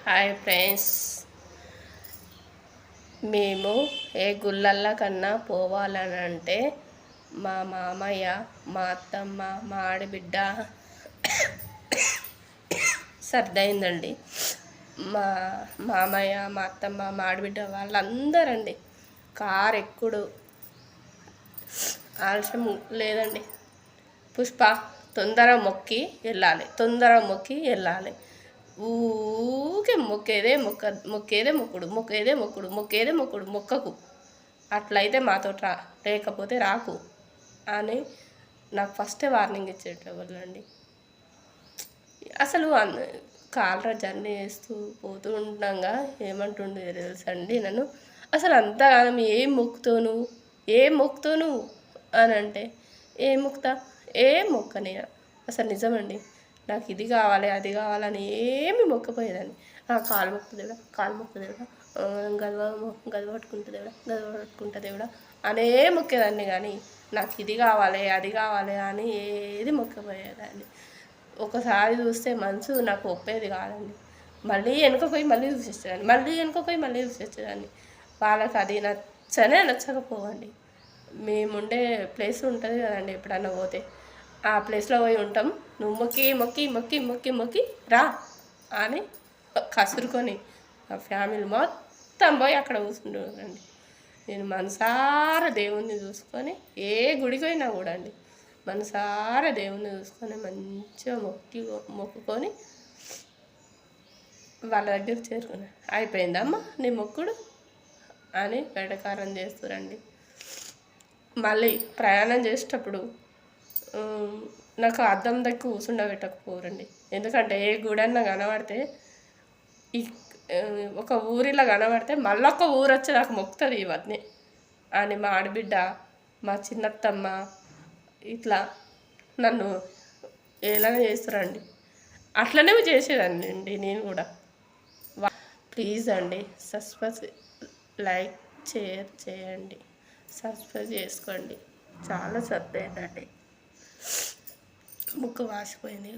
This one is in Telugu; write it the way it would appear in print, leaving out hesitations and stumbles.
హాయ్ ఫ్రెండ్స్, మేము ఏ గుళ్ళల్లో కన్నా పోవాలని అంటే మా మామయ్య, మా అత్తమ్మ, మా ఆడబిడ్డ సర్దయిందండి. మా మామయ్య, మా అత్తమ్మ, మా ఆడబిడ్డ వాళ్ళందరండి. కారు ఎక్కుడు ఆలస్యం లేదండి. పుష్ప తొందర మొక్కి వెళ్ళాలి. ఊకే మొక్కేదే మొక్కుడు మొక్కకు. అట్లయితే మాతో లేకపోతే రాకు అని నాకు ఫస్టే వార్నింగ్ ఇచ్చేటవాళ్ళండి. అసలు కాలరా జర్నీ చేస్తూ పోతూ ఉండగా ఏమంటుండే తెలుసండి నన్ను, అసలు అంతగానం ఏం మొక్కుతాను అని అంటే ఏం మొక్కని అసలు నిజమండి. నాకు ఇది కావాలి అది కావాలని ఏమి మొక్కపోయేదాన్ని. కాలు మొక్కు దేవుడా, గది పట్టుకుంటా దేవుడా అనే మొక్కేదాన్ని. కానీ నాకు ఇది కావాలి అది కావాలి అని ఏది మొక్కపోయేదాన్ని. ఒకసారి చూస్తే మనసు నాకు ఒప్పేది కాదండి. మళ్ళీ వెనుకపోయి మళ్ళీ చూసేదాన్ని. వాళ్ళకి అది నచ్చకపోవండి. మేముండే ప్లేస్ ఉంటుంది కదండి, ఎప్పుడన్నా పోతే ఆ ప్లేస్లో పోయి ఉంటాం. నువ్వు మొక్కి రా అని కసురుకొని ఆ ఫ్యామిలీ మొత్తం పోయి అక్కడ కూర్చుంటుండండి. నేను మనసారా దేవుణ్ణి చూసుకొని ఏ గుడికి పోయినా కూడా అండి, మనసారా దేవుణ్ణి చూసుకొని మంచిగా మొక్కుకొని వాళ్ళ దగ్గర చేరుకున్నా. అయిపోయిందమ్మా నీ మొక్కుడు అని వెటకారం చేస్తురండి. మళ్ళీ ప్రయాణం చేసేటప్పుడు నాకు అద్దం దగ్గర కూర్చుండబెట్టకపోరండి. ఎందుకంటే ఏ గుడన్నా కనబడితే ఒక ఊరిలో కనబడితే మళ్ళొక్క ఊరు వచ్చి నాకు మొక్కుతుంది ఇవన్నీ అని మా ఆడబిడ్డ, మా చిన్నత్తమ్మ ఇట్లా నన్ను ఏలానే చేస్తారండి. అట్లనే చేసేదాన్ని అండి నేను కూడా. ప్లీజ్ అండి లైక్ షేర్ చేయండి, సబ్స్క్రైబ్ చేసుకోండి. చాలా సర్దైందండి, ముక్కు వాసిపోయింది.